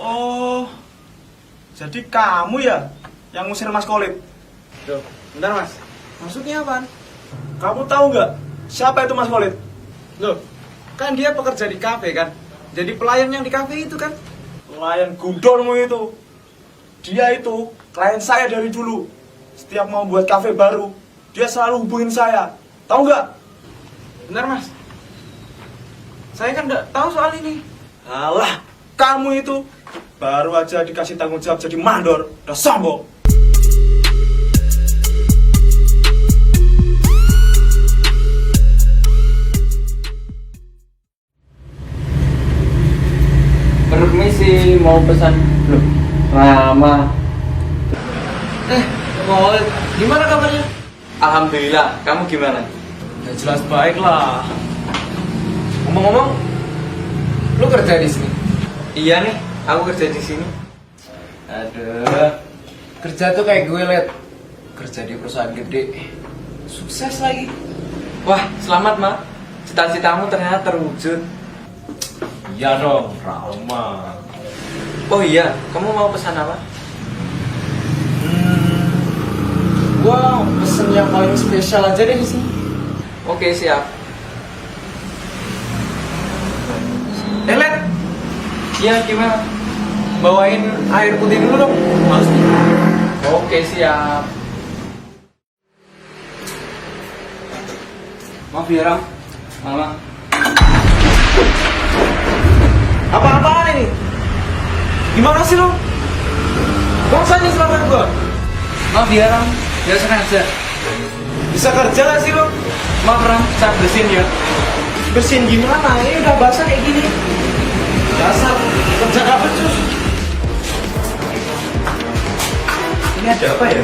Oh, jadi kamu ya yang ngusir Mas Khalid? Tuh, bentar Mas. Maksudnya apaan? Kamu tahu nggak siapa itu Mas Khalid? Loh, kan dia pekerja di kafe kan? Jadi pelayan yang di kafe itu kan? Pelayan gundolmu itu. Dia itu klien saya dari dulu. Setiap mau buat kafe baru, dia selalu hubungin saya. Tahu nggak? Bentar Mas. Saya kan nggak tahu soal ini. Alah, kamu itu baru aja dikasih tanggung jawab jadi mandor, udah sombong. Permisi, mau pesan. Loh, Rama. Khalid, gimana kabarnya? Alhamdulillah, kamu gimana? Ya jelas baik lah. Ngomong-ngomong, lu kerja di sini? Iya nih, aku kerja di sini. Aduh, kerja tuh kayak gue liat. Kerja di perusahaan gede, sukses lagi. Wah, selamat, Ma. Cita-citamu ternyata terwujud. Iya dong, Rama. Oh iya, kamu mau pesan apa? Gua pesen yang paling spesial aja deh di sini. Oke, siap. Let, Iya, gimana? bawain air putih dulu dong. Males nih. Oke, siap. Maaf ya, Ram. Mama. Apa-apaan ini? Gimana sih lo? Bangsa nih selamat gua. Maaf ya, Ram. Ya sengaja. Bisa kerja gak sih lo? Maaf, Ram. Saya bersihin ya. Bersihin gimana? Ini udah basah kayak gini. Dasar, kerja gak becus. Ini ada apa ya?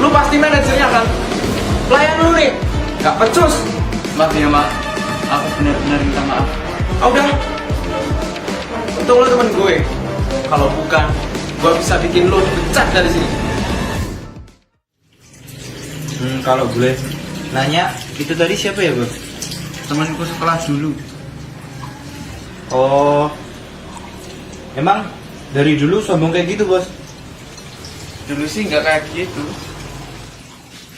Lu pasti manajernya kan? Pelayan lu nih, gak becus. Maaf ya, Ma. Aku benar-benar minta maaf. Ah udah. Untung lu temen gue. Kalau bukan, gue bisa bikin lu dipecat dari sini. Kalau boleh nanya, itu tadi siapa ya, Bos? Temanku sekolah dulu. Oh, emang dari dulu sombong kayak gitu, Bos? Dulu sih nggak kayak gitu.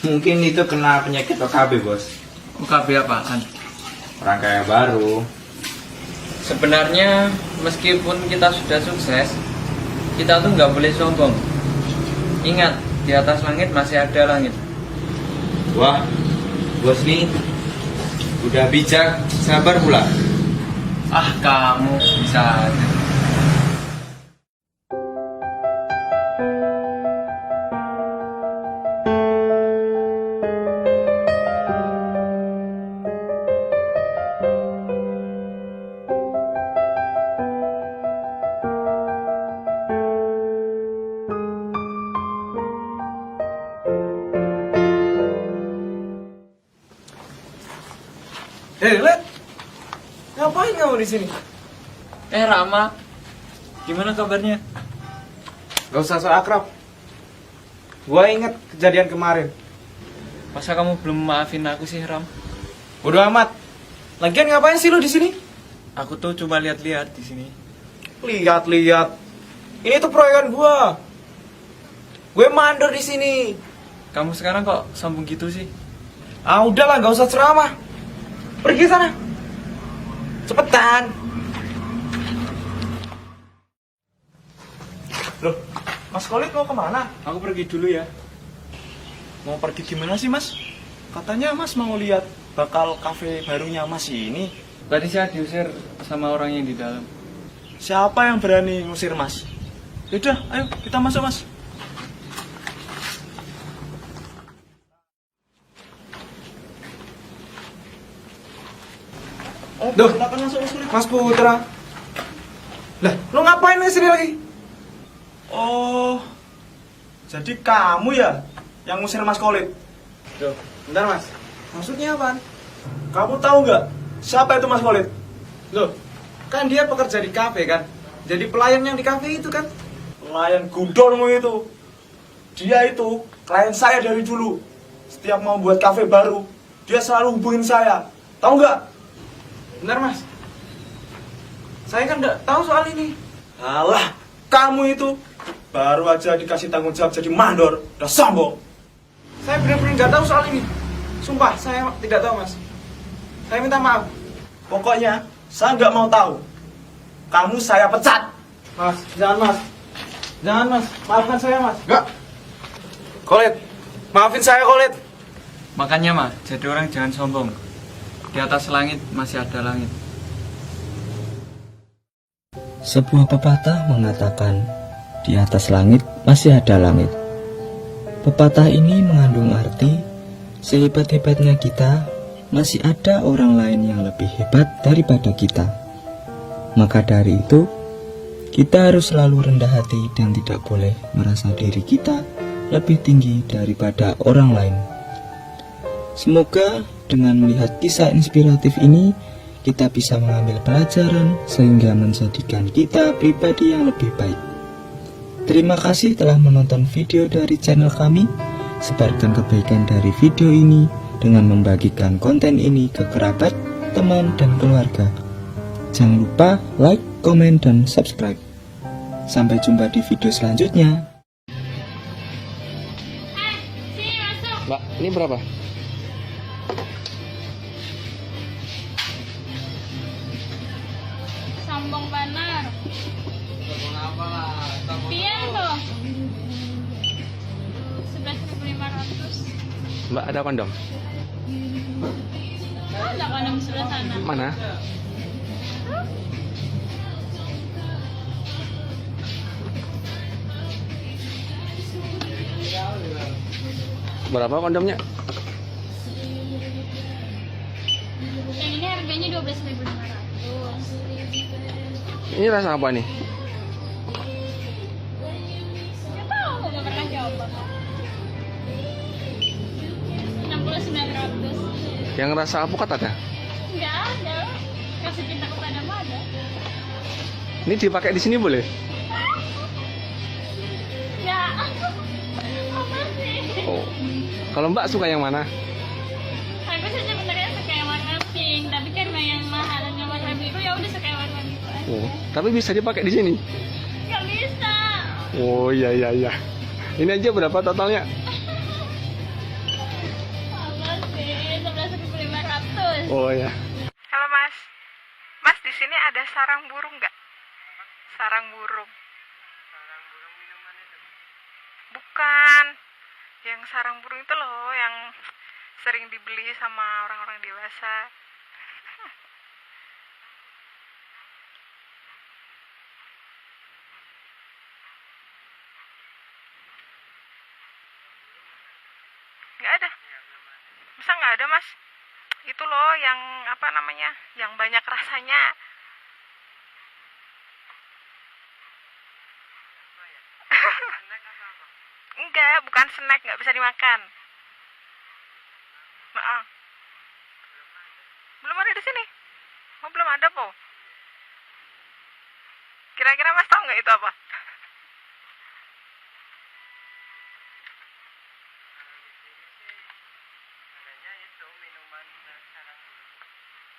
Mungkin itu kena penyakit OKB, Bos. UKB apaan? Orang kaya baru. Sebenarnya meskipun kita sudah sukses, kita tuh nggak boleh sombong. Ingat, di atas langit masih ada langit. Wah, Bos nih udah bijak, sabar pula. Ah, kamu bisa aja. Let, ngapain kamu di sini? Rama, gimana kabarnya? Gak usah so akrab. Gua inget kejadian kemarin. Masa kamu belum maafin aku sih, Ram? Bodo amat. Lagian ngapain sih lu di sini? Aku tuh cuma lihat-lihat di sini. Lihat-lihat. Ini tuh proyekan gua. Gue mandor di sini. Kamu sekarang kok sombong gitu sih? Ah udahlah, gak usah ceramah. Pergi sana. Cepetan. Loh, Mas Khalid mau kemana? Aku pergi dulu ya. Mau pergi gimana sih, Mas? Katanya Mas mau lihat bakal kafe barunya Mas ini. Tadi saya diusir sama orang yang di dalam. Siapa yang berani ngusir Mas? Yaudah, ayo kita masuk, Mas. Duh, Silakan masuk, Mas Khalid. Mas Putra. Lah, lu ngapain di sini lagi? Oh, jadi kamu ya yang ngusir Mas Khalid? Duh, bentar Mas. Maksudnya apaan? Kamu tahu nggak siapa itu Mas Khalid? Loh, kan dia pekerja di kafe kan? Jadi pelayan yang di kafe itu kan? Pelayan gundolmu itu. Dia itu klien saya dari dulu. Setiap mau buat kafe baru, dia selalu hubungin saya. Tahu nggak? Bentar Mas. Saya kan nggak tahu soal ini. Alah, kamu itu baru aja dikasih tanggung jawab jadi mandor, udah sombong. Saya benar-benar nggak tahu soal ini. Sumpah, saya tidak tahu, Mas. Saya minta maaf. Pokoknya, saya nggak mau tahu. Kamu saya pecat. Mas, jangan, Mas. Jangan, Mas. Maafkan saya, Mas. Nggak. Kolit, maafin saya, Kolit. Makanya mah, jadi orang jangan sombong. Di atas langit masih ada langit. Sebuah pepatah mengatakan, di atas langit masih ada langit. Pepatah ini mengandung arti, sehebat-hebatnya kita, masih ada orang lain yang lebih hebat daripada kita. Maka dari itu, kita harus selalu rendah hati dan tidak boleh merasa diri kita lebih tinggi daripada orang lain. Semoga dengan melihat kisah inspiratif ini, kita bisa mengambil pelajaran sehingga menjadikan kita pribadi yang lebih baik. Terima kasih telah menonton video dari channel kami. Sebarkan kebaikan dari video ini dengan membagikan konten ini ke kerabat, teman, dan keluarga. Jangan lupa like, komen, dan subscribe. Sampai jumpa di video selanjutnya. Mbak, ini berapa? Sombong benar. Sombong apa lah? Pian loh. 11.500. Mbak, ada kondom? Ada kondom sebelah sana. Mana? Berapa kondomnya? Yang ini harganya 12.500. Ini rasa apa nih? Nggak tahu, nggak pernah coba. 69.000. Yang rasa alpukat ada? Nggak ada. Kasih cinta kepada ada. Ini dipakai di sini boleh? Nggak. Apa sih? Oh. Kalau Mbak suka yang mana? Aku sih sebenarnya suka yang warna pink, tapi karena yang mahalnya warna biru ya udah suka yang warna biru aja. Oh, tapi bisa dipakai di sini? Nggak bisa. Oh iya. Ini aja berapa totalnya? Apa sih? 11.500. Oh ya. Halo Mas, Mas di sini ada sarang burung nggak? Sarang burung. Sarang burung minuman itu? Bukan, yang sarang burung itu loh, yang sering dibeli sama orang-orang dewasa. Nggak ada? Masa nggak ada Mas? Itu loh yang apa namanya, yang banyak rasanya. Enggak, bukan snack, nggak bisa dimakan. Maaf. Belum ada di sini. Oh, belum ada po. Kira-kira Mas tahu nggak itu apa?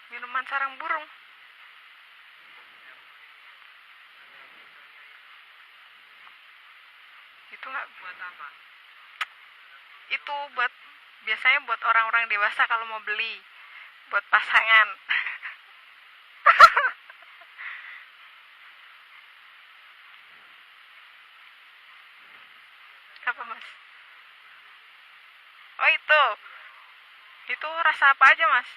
Minuman sarang burung. Itu nggak buat apa? Itu buat biasanya buat orang-orang dewasa kalau mau beli, buat pasangan. Apa Mas? Oh itu rasa apa aja Mas?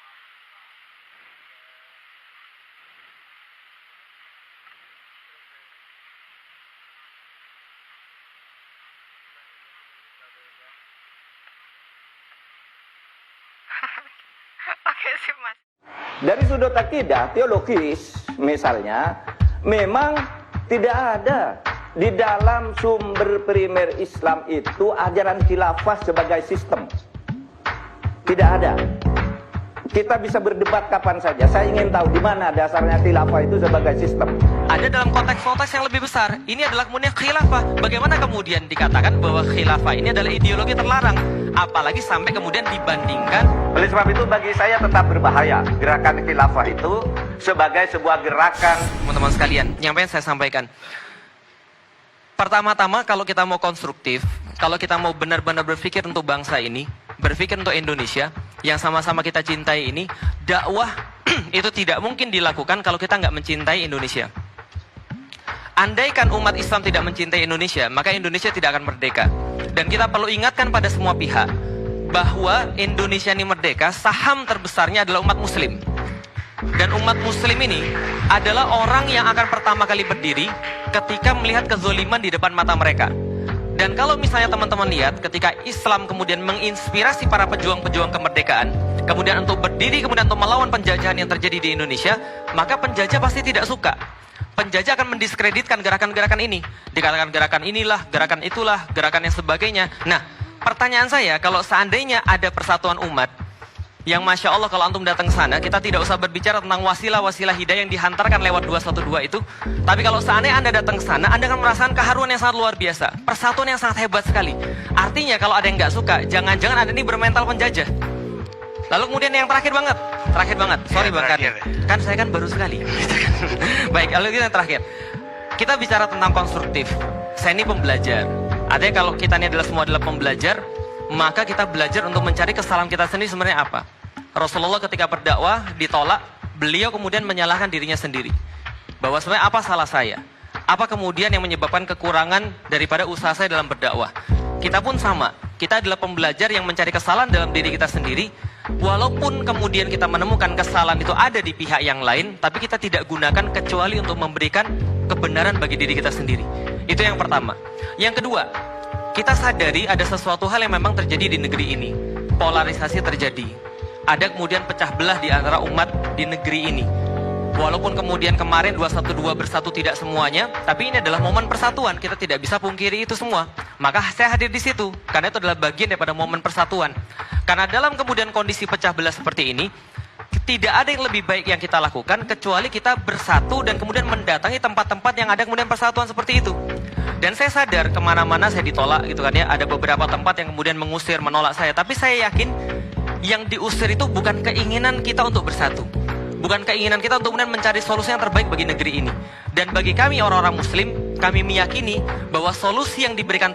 Oke sih Mas. Dari sudut akidah teologis misalnya, memang tidak ada di dalam sumber primer Islam itu ajaran khilafah sebagai sistem. Tidak ada. Kita bisa berdebat kapan saja. Saya ingin tahu di mana dasarnya khilafah itu sebagai sistem. Ada dalam konteks-konteks yang lebih besar. Ini adalah kemudian khilafah. Bagaimana kemudian dikatakan bahwa khilafah ini adalah ideologi terlarang? Apalagi sampai kemudian dibandingkan. Oleh sebab itu bagi saya tetap berbahaya gerakan khilafah itu sebagai sebuah gerakan. Teman-teman sekalian, yang pengen saya sampaikan. Pertama-tama kalau kita mau konstruktif, kalau kita mau benar-benar berpikir untuk bangsa ini, berpikir untuk Indonesia yang sama-sama kita cintai ini, dakwah itu tidak mungkin dilakukan kalau kita nggak mencintai Indonesia. Andaikan umat Islam tidak mencintai Indonesia, maka Indonesia tidak akan merdeka. Dan kita perlu ingatkan pada semua pihak bahwa Indonesia ini merdeka, saham terbesarnya adalah umat Muslim. Dan umat Muslim ini adalah orang yang akan pertama kali berdiri ketika melihat kezoliman di depan mata mereka. Dan kalau misalnya teman-teman lihat ketika Islam kemudian menginspirasi para pejuang-pejuang kemerdekaan, kemudian untuk berdiri, kemudian untuk melawan penjajahan yang terjadi di Indonesia, maka penjajah pasti tidak suka. Penjajah akan mendiskreditkan gerakan-gerakan ini. Dikatakan gerakan inilah, gerakan itulah, gerakan yang sebagainya. Nah, pertanyaan saya, kalau seandainya ada persatuan umat, yang Masya Allah kalau antum datang ke sana, kita tidak usah berbicara tentang wasilah-wasilah hidayah yang dihantarkan lewat 212 itu. Tapi kalau seandainya Anda datang ke sana, Anda akan merasakan keharuan yang sangat luar biasa. Persatuan yang sangat hebat sekali. Artinya kalau ada yang nggak suka, jangan-jangan Anda ini bermental penjajah. Lalu kemudian yang terakhir banget, sorry Bang Karni, kan saya kan baru sekali. Baik, lalu kita yang terakhir. Kita bicara tentang konstruktif. Saya ini pembelajar. Artinya kalau kita ini semua adalah pembelajar, maka kita belajar untuk mencari kesalahan kita sendiri sebenarnya apa. Rasulullah ketika berdakwah ditolak, beliau kemudian menyalahkan dirinya sendiri. Bahwa sebenarnya apa salah saya? Apa kemudian yang menyebabkan kekurangan daripada usaha saya dalam berdakwah? Kita pun sama. Kita adalah pembelajar yang mencari kesalahan dalam diri kita sendiri. Walaupun kemudian kita menemukan kesalahan itu ada di pihak yang lain, tapi kita tidak gunakan kecuali untuk memberikan kebenaran bagi diri kita sendiri. Itu yang pertama. Yang kedua, kita sadari ada sesuatu hal yang memang terjadi di negeri ini. Polarisasi terjadi. Ada kemudian pecah belah di antara umat di negeri ini. Walaupun kemudian kemarin 212 bersatu tidak semuanya, tapi ini adalah momen persatuan. Kita tidak bisa pungkiri itu semua. Maka saya hadir di situ, karena itu adalah bagian daripada momen persatuan. Karena dalam kemudian kondisi pecah belah seperti ini, tidak ada yang lebih baik yang kita lakukan kecuali kita bersatu dan kemudian mendatangi tempat-tempat yang ada kemudian persatuan seperti itu. Dan saya sadar kemana-mana saya ditolak gitu kan ya. Ada beberapa tempat yang kemudian mengusir, menolak saya. Tapi saya yakin yang diusir itu bukan keinginan kita untuk bersatu. Bukan keinginan kita untuk kemudian mencari solusi yang terbaik bagi negeri ini. Dan bagi kami orang-orang Muslim, kami meyakini bahwa solusi yang diberikan